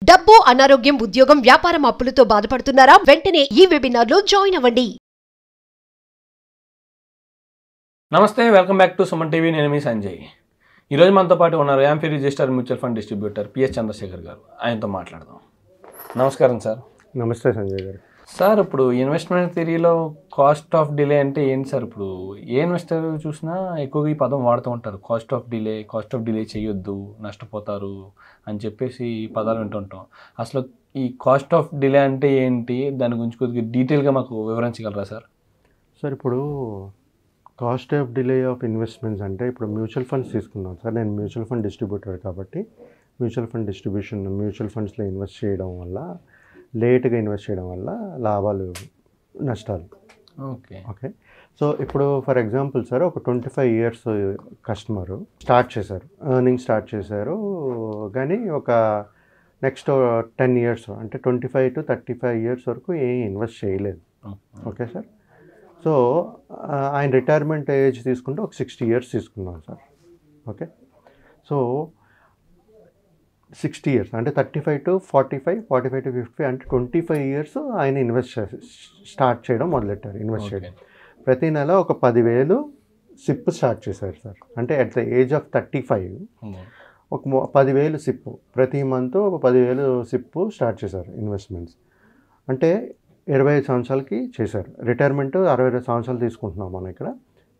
డబ్బు, అనారోగ్యం, ఉద్యోగం, వ్యాపారం అప్పులతో బాధపడుతున్నారా? వెంటనే ఈ వెబినార్లో జాయిన్ అవ్వండి. నమస్తే, welcome back to Suman TV. నేను మీ సంజయ్. ఈరోజు మనతో పాటు ఉన్నారు AMFI register mutual fund distributor PS Chandrasekhar గారు. ఆయనతో మాట్లాడదాం. నమస్కారం సార్. నమస్తే సంజయ్ గారు. సార్, ఇప్పుడు ఇన్వెస్ట్మెంట్ థియరీలో కాస్ట్ ఆఫ్ డిలే అంటే ఏంటి సార్? ఇప్పుడు ఏ ఇన్వెస్టర్ చూసినా ఎక్కువగా ఈ పదం వాడుతూ ఉంటారు. కాస్ట్ ఆఫ్ డిలే చేయొద్దు, నష్టపోతారు అని చెప్పేసి ఈ పదాలు వింటుంటాం. అసలు ఈ కాస్ట్ ఆఫ్ డిలే అంటే ఏంటి, దాని గురించి కొద్దిగా డీటెయిల్గా మాకు వివరించగలరా సార్? సార్, ఇప్పుడు cost of delay of investments అంటే ఇప్పుడు మ్యూచువల్ ఫండ్స్ తీసుకున్నాం సార్. నేను మ్యూచువల్ ఫండ్ డిస్ట్రిబ్యూటర్ కాబట్టి మ్యూచువల్ ఫండ్స్లో ఇన్వెస్ట్ చేయడం వల్ల, లేట్గా ఇన్వెస్ట్ చేయడం వల్ల లాభాలు నష్టాలు. ఓకే. సో ఇప్పుడు ఫర్ ఎగ్జాంపుల్ సార్, ఒక 25 years కస్టమరు ఎర్నింగ్ స్టార్ట్ చేశారు, కానీ ఒక నెక్స్ట్ 10 years అంటే 25 to 35 years వరకు ఏం ఇన్వెస్ట్ చేయలేదు. Okay sir. సో ఆయన రిటైర్మెంట్ ఏజ్ తీసుకుంటే ఒక 60 years తీసుకున్నాం సార్. ఓకే. సో 60 years అంటే 35 to 45, 45 to 50 అంటే 25 years ఆయన స్టార్ట్ చేయడం మొదలెట్టారు. ఇన్వెస్ట్ చేయడం ప్రతి నెల ఒక 10,000 సిప్ స్టార్ట్ చేశారు సార్. అంటే అట్ ద ఏజ్ ఆఫ్ 35 ఒక 10,000 సిప్ ప్రతి మంత్ ఒక 10,000 సిప్ స్టార్ట్ చేశారు ఇన్వెస్ట్మెంట్స్. అంటే 25 సంవత్సరాలకి చేశారు. రిటైర్మెంట్ 62 సంవత్సరాలు తీసుకుంటున్నాం మనం ఇక్కడ.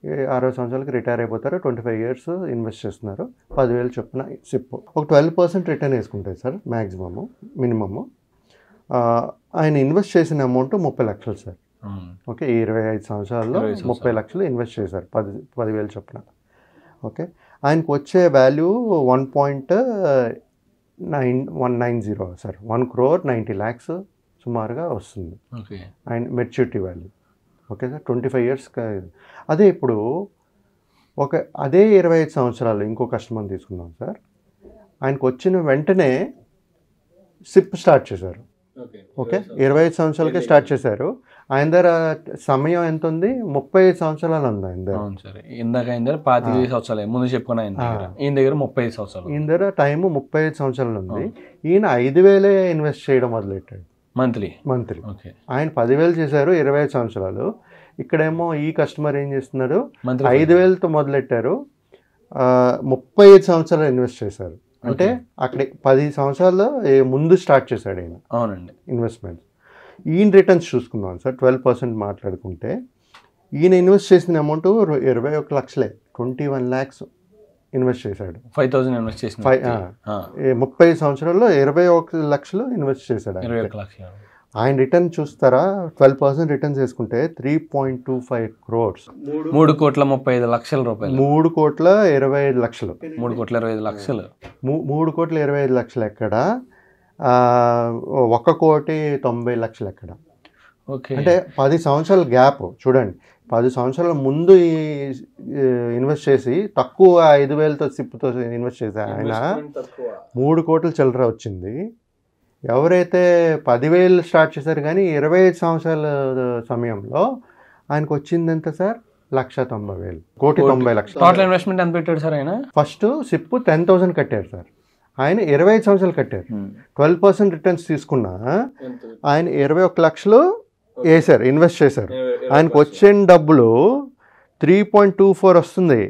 60 సంవత్సరాలకి రిటైర్ అయిపోతారు. 25 years ఇన్వెస్ట్ చేస్తున్నారు. 10,000 చొప్పున సిప్. ఒక 12% రిటర్న్ వేసుకుంటాయి సార్ మినిమము. ఆయన ఇన్వెస్ట్ చేసిన అమౌంట్ 30 లక్షలు సార్. ఓకే. ఈ 25 సంవత్సరాల్లో 30 లక్షలు ఇన్వెస్ట్ చేశారు 10,000 చొప్పున. ఓకే. ఆయనకు వచ్చే వాల్యూ 1.190 సార్. 1,90,00,000 సుమారుగా వస్తుంది ఆయన maturity value. Okay sir. 25 years. అదే ఇప్పుడు అదే 25 సంవత్సరాలు ఇంకో కస్టమర్ తీసుకున్నాం సార్. ఆయనకు వచ్చిన వెంటనే సిప్ స్టార్ట్ చేశారు. ఓకే. 25 సంవత్సరాలకే స్టార్ట్ చేశారు. ఆయన దగ్గర సమయం ఎంత ఉంది? 35 సంవత్సరాలు ఉంది ఆయన దగ్గర. ఇందాక ఆయన దగ్గర 25 సంవత్సరాలు ముందు చెప్పుకున్నా, ఈయన దగ్గర 35 సంవత్సరాలు. ఈయన దగ్గర టైము 35 సంవత్సరాలు ఉంది. ఈయన 5,000 ఇన్వెస్ట్ చేయడం మొదలెట్టాడు మంత్లీ. ఆయన 10,000 చేశారు 25 సంవత్సరాలు. ఇక్కడేమో ఈ కస్టమర్ ఏం చేస్తున్నారు, 5,000తో మొదలెట్టారు, 35 సంవత్సరాలు ఇన్వెస్ట్ చేశారు. అంటే అక్కడ 10 సంవత్సరాల్లో ముందు స్టార్ట్ చేశాడు ఆయన. అవునండి. ఇన్వెస్ట్మెంట్ ఈయన రిటర్న్స్ చూసుకుందాం సార్. 12% మాట్లాడుకుంటే ఈయన ఇన్వెస్ట్ చేసిన అమౌంట్ 21 లక్షలే. 21 lakhs ఇన్వెస్ట్ చేశాడు. 5,000 ఇన్వెస్ట్ చేసిన 30 సంవత్సరాల్లో 21 లక్షలు ఇన్వెస్ట్ చేశాడు. ఆయన రిటర్న్ చూస్తారా? 12% రిటర్న్స్ వేసుకుంటే 3.25 crores. 3,35,00,000 రూపాయలు. 3,25,00,000. 3,25,00,000. 3,25,00,000 ఎక్కడ? 1,90,00,000 ఎక్కడ? ఓకే. అంటే 10 సంవత్సరాల గ్యాప్ చూడండి. 10 సంవత్సరాల ముందు ఇన్వెస్ట్ చేసి తక్కువ 5,000తో సిప్తో ఇన్వెస్ట్ చేసి ఆయన 3 కోట్ల చిల్లర వచ్చింది. ఎవరైతే 10,000 స్టార్ట్ చేశారు కానీ 25 సంవత్సరాల సమయంలో ఆయనకు వచ్చింది ఎంత సార్? 1,90,000. 1,90,00,000. టోటల్ ఇన్వెస్ట్మెంట్ ఎంత పెట్టాడు సార్ ఆయన? ఫస్ట్ సిప్ 10,000 కట్టారు సార్. ఆయన 25 సంవత్సరాలు కట్టారు. 12% రిటర్న్స్ తీసుకున్నా ఆయన 21 లక్షలు వేశారు, ఇన్వెస్ట్ చేశారు. ఆయనకు వచ్చిన డబ్బులు 3.24 వస్తుంది.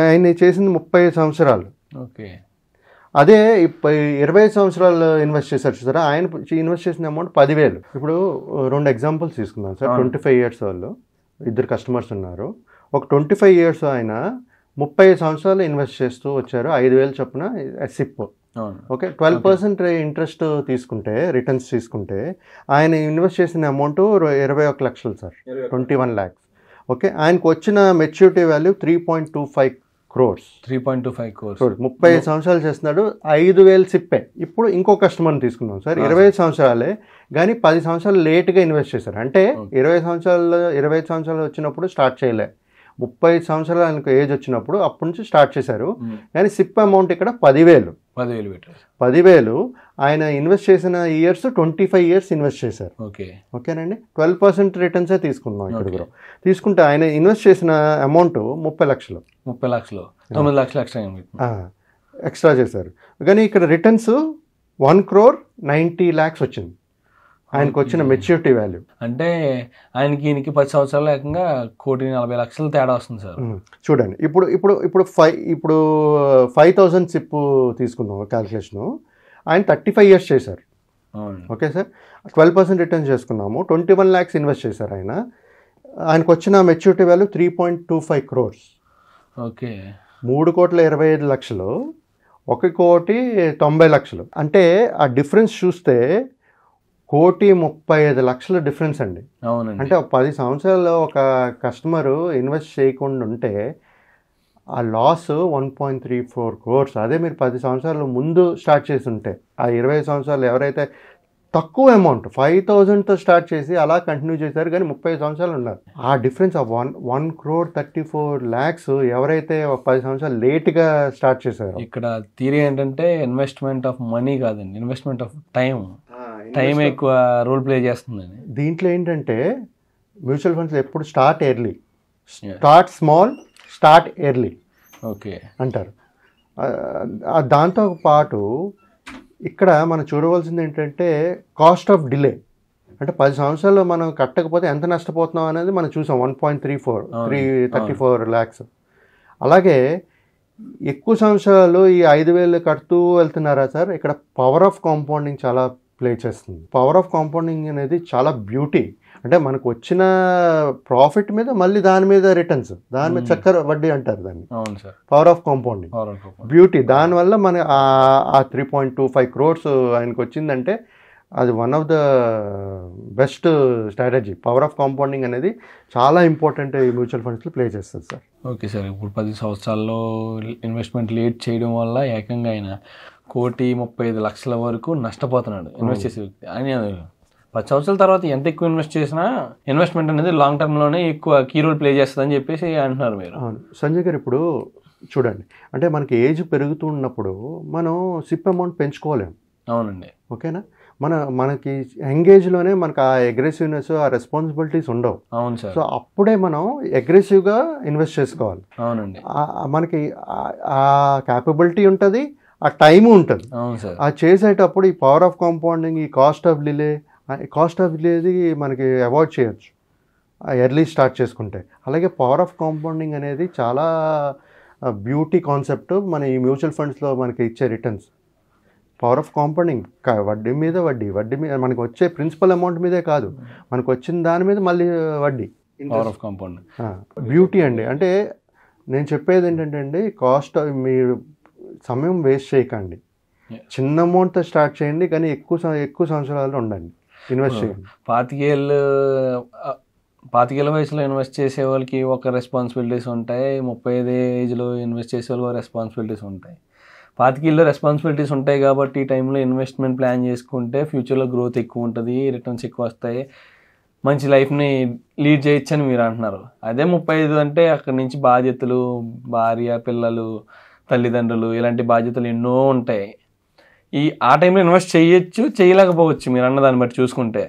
ఆయన చేసింది 30 సంవత్సరాలు. ఓకే. అదే 25 సంవత్సరాలు ఇన్వెస్ట్ చేశారు చూసారా, ఆయన ఇన్వెస్ట్ చేసిన అమౌంట్ 10,000. ఇప్పుడు 2 ఎగ్జాంపుల్స్ తీసుకున్నాం సార్. 25 years వాళ్ళు 2 కస్టమర్స్ ఉన్నారు. ఒక 25 years ఆయన 30 సంవత్సరాలు ఇన్వెస్ట్ చేస్తూ వచ్చారు. 5,000 చొప్పున సిప్. ఓకే. 12% ఇంట్రెస్ట్ తీసుకుంటే, రిటర్న్స్ తీసుకుంటే ఆయన ఇన్వెస్ట్ చేసిన అమౌంట్ 21 లక్షలు సార్. 21 lakhs. ఓకే. ఆయనకు వచ్చిన మెచ్యూరిటీ వాల్యూ 3.25 crores. 3.25 crores. 30 సంవత్సరాలు చేస్తున్నాడు. 5,000 సిప్పే. ఇప్పుడు ఇంకో కస్టమర్ని తీసుకున్నాం సార్. 25 సంవత్సరాలే కానీ 10 సంవత్సరాలు లేట్గా ఇన్వెస్ట్ చేశారు. అంటే 25 సంవత్సరాలు వచ్చినప్పుడు స్టార్ట్ చేయలే. 30 సంవత్సరాలు ఆయనకు ఏజ్ వచ్చినప్పుడు అప్పటి నుంచి స్టార్ట్ చేశారు. కానీ సిప్ అమౌంట్ ఇక్కడ 10,000. ఆయన ఇన్వెస్ట్ చేసిన ఇయర్స్ 25 years ఇన్వెస్ట్ చేశారు. ఓకేనండి. 12% రిటర్న్సే తీసుకున్నాం ఇక్కడ. తీసుకుంటే ఆయన ఇన్వెస్ట్ చేసిన అమౌంట్ 30 లక్షలు. 9 లక్షలు ఎక్స్ట్రా చేశారు. కానీ ఇక్కడ రిటర్న్స్ 1,90,00,000 వచ్చింది ఆయనకు వచ్చిన మెచ్యూరిటీ వాల్యూ. అంటే ఆయనకి ఈయనకి 10 సంవత్సరాలు ఏకంగా 1,40,00,000 తేడా వస్తుంది సార్. చూడండి ఇప్పుడు 5,000 సిప్ తీసుకుందాం క్యాల్కులేషను, ఆయన 35 years చేశారు. ఓకే సార్, 12% రిటర్న్ చేసుకున్నాము, 21 lakhs ఇన్వెస్ట్ చేశారు ఆయన. ఆయనకు వచ్చిన మెచ్యూరిటీ వాల్యూ 3.25 crores. ఓకే, 3,25,00,000, 1,90,00,000. అంటే ఆ డిఫరెన్స్ చూస్తే 1,35,00,000 డిఫరెన్స్ అండి. అవునండి. అంటే 10 సంవత్సరాలు ఒక కస్టమరు ఇన్వెస్ట్ చేయకుండా ఉంటే ఆ లాస్ 1.34 crores. అదే మీరు 10 సంవత్సరాలు ముందు స్టార్ట్ చేసి ఉంటే, ఆ 20 సంవత్సరాలు ఎవరైతే తక్కువ అమౌంట్ 5,000తో స్టార్ట్ చేసి అలా కంటిన్యూ చేశారు కానీ 30 సంవత్సరాలు ఉన్నారు, ఆ డిఫరెన్స్ ఆఫ్ 1,34,00,000 ఎవరైతే ఒక 10 సంవత్సరాలు లేట్గా స్టార్ట్ చేశారు. ఇక్కడ థియరీ ఏంటంటే ఇన్వెస్ట్మెంట్ ఆఫ్ మనీ కాదండి, ఇన్వెస్ట్మెంట్ ఆఫ్ టైం ఎక్కువ రోల్ ప్లే చేస్తుందండి. దీంట్లో ఏంటంటే మ్యూచువల్ ఫండ్స్ ఎప్పుడు start early, start small, start early okay అంటారు. దాంతో పాటు ఇక్కడ మనం చూడవలసింది ఏంటంటే కాస్ట్ ఆఫ్ డిలే. అంటే 10 సంవత్సరాలు మనం కట్టకపోతే ఎంత నష్టపోతున్నాం అనేది మనం చూసాం, 1.34 lakhs. అలాగే ఎక్కువ సంవత్సరాలు ఈ 5,000 కడుతూ వెళ్తున్నారా సార్, ఇక్కడ పవర్ ఆఫ్ కాంపౌండింగ్ చాలా ప్లే చేస్తుంది. పవర్ ఆఫ్ కాంపౌండింగ్ అనేది చాలా బ్యూటీ. అంటే మనకు వచ్చిన ప్రాఫిట్ మీద మళ్ళీ దాని మీద రిటర్న్స్, దాని మీద చక్కెర వడ్డీ అంటారు దాన్ని. అవును sir, power of compounding beauty. దానివల్ల మన ఆ 3.25 crores ఆయనకు వచ్చిందంటే అది one of the best strategy. Power of compounding అనేది చాలా ఇంపార్టెంట్ ఈ మ్యూచువల్ ఫండ్స్లో ప్లే చేస్తుంది సార్. ఓకే సార్, ఇప్పుడు 10 సంవత్సరాల్లో ఇన్వెస్ట్మెంట్ లేట్ చేయడం వల్ల ఏకంగా ఆయన 1,35,00,000 వరకు నష్టపోతున్నాడు ఇన్వెస్ట్ చేసే వ్యక్తి. ఆయన 10 సంవత్సరాల తర్వాత ఎంత ఎక్కువ ఇన్వెస్ట్ చేసినా ఇన్వెస్ట్మెంట్ అనేది లాంగ్ టర్మ్లోనే ఎక్కువ కీ రోల్ ప్లే చేస్తుందని చెప్పేసి అంటున్నారు మీరు. అవును సంజయ్ గారు, ఇప్పుడు చూడండి, అంటే మనకి ఏజ్ పెరుగుతూ ఉన్నప్పుడు మనం సిప్ అమౌంట్ పెంచుకోలేము. అవునండి. ఓకేనా, మనకి ఎంగేజ్లోనే మనకు ఆ అగ్రెసివ్నెస్, ఆ రెస్పాన్సిబిలిటీస్ ఉండవు. అవును సార్. సో అప్పుడే మనం అగ్రెసివ్గా ఇన్వెస్ట్ చేసుకోవాలి. అవునండి. మనకి ఆ క్యాపబిలిటీ ఉంటుంది, ఆ టైము ఉంటుంది. అవును సార్. అది చేసేటప్పుడు ఈ పవర్ ఆఫ్ కాంపౌండింగ్, ఈ కాస్ట్ ఆఫ్ డిలేది మనకి అవాయిడ్ చేయొచ్చు ఎర్లీ స్టార్ట్ చేసుకుంటే. అలాగే పవర్ ఆఫ్ కాంపౌండింగ్ అనేది చాలా బ్యూటీ కాన్సెప్ట్ మన ఈ మ్యూచువల్ ఫండ్స్లో మనకి ఇచ్చే రిటర్న్స్. పవర్ ఆఫ్ కాంపౌండింగ్, వడ్డీ మీద మనకు వచ్చే ప్రిన్సిపల్ అమౌంట్ మీదే కాదు, మనకు వచ్చిన దాని మీద మళ్ళీ వడ్డీ. పవర్ ఆఫ్ కాంపౌండింగ్ బ్యూటీ అండి. అంటే నేను చెప్పేది ఏంటంటే అండి, కాస్ట్ మీరు సమయం వేస్ట్ చేయకండి, చిన్న అమౌంట్తో స్టార్ట్ చేయండి, కానీ ఎక్కువ సంవత్సరాలు ఉండండి, ఇన్వెస్ట్ చేయండి. 25 వయసులో ఇన్వెస్ట్ చేసే వాళ్ళకి ఒక రెస్పాన్సిబిలిటీస్ ఉంటాయి, 35 ఏజ్లో ఇన్వెస్ట్ చేసే వాళ్ళకి రెస్పాన్సిబిలిటీస్ ఉంటాయి. 25 రెస్పాన్సిబిలిటీస్ ఉంటాయి కాబట్టి ఈ టైంలో ఇన్వెస్ట్మెంట్ ప్లాన్ చేసుకుంటే ఫ్యూచర్లో గ్రోత్ ఎక్కువ ఉంటుంది, రిటర్న్స్ ఎక్కువ వస్తాయి, మంచి లైఫ్ని లీడ్ చేయొచ్చు అని మీరు అంటున్నారు. అదే 35 అంటే అక్కడి నుంచి బాధ్యతలు, భార్య, పిల్లలు, తల్లిదండ్రులు, ఇలాంటి బాధ్యతలు ఎన్నో ఉంటాయి. ఆ టైంలో ఇన్వెస్ట్ చేయొచ్చు, చేయలేకపోవచ్చు. మీరు అన్న దాన్ని బట్టి చూసుకుంటే,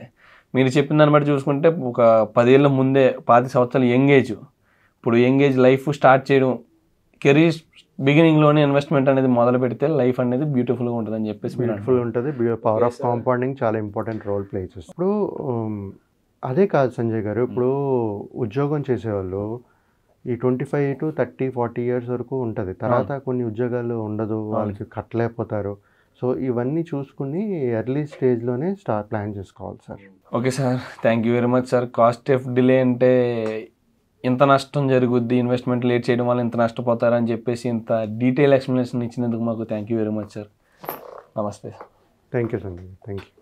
మీరు చెప్పిన దాన్ని బట్టి చూసుకుంటే ఒక 10 ఏళ్ళ ముందే 25 సంవత్సరాలు యంగేజ్, ఇప్పుడు యంగేజ్ లైఫ్ స్టార్ట్ చేయడం, కెరీర్ బిగినింగ్లోనే ఇన్వెస్ట్మెంట్ అనేది మొదలు పెడితే లైఫ్ అనేది బ్యూటిఫుల్గా ఉంటుందని చెప్పేసి బ్యూటిఫుల్ ఉంటుంది. పవర్ ఆఫ్ కాంపౌండింగ్ చాలా ఇంపార్టెంట్ రోల్ ప్లే చేస్తుంది. ఇప్పుడు అదే కాదు సంజయ్ గారు, ఇప్పుడు ఉద్యోగం చేసేవాళ్ళు ఈ 25 to 30, 40 years వరకు ఉంటుంది. తర్వాత కొన్ని ఉద్యోగాలు ఉండదు, వాళ్ళకి కట్టలేకపోతారు. సో ఇవన్నీ చూసుకుని ఎర్లీ స్టేజ్లోనే ప్లాన్ చేసుకోవాలి sir. Okay sir, thank you very much sir. Cost of delay అంటే ఇంత నష్టం జరుగుద్ది, ఇన్వెస్ట్మెంట్ లేట్ చేయడం వల్ల ఇంత నష్టపోతారని చెప్పేసి ఇంత డీటెయిల్ ఎక్స్ప్లెనేషన్ ఇచ్చినందుకు మాకు thank you very much sir. నమస్తే. Thank you Sanjay, thank you.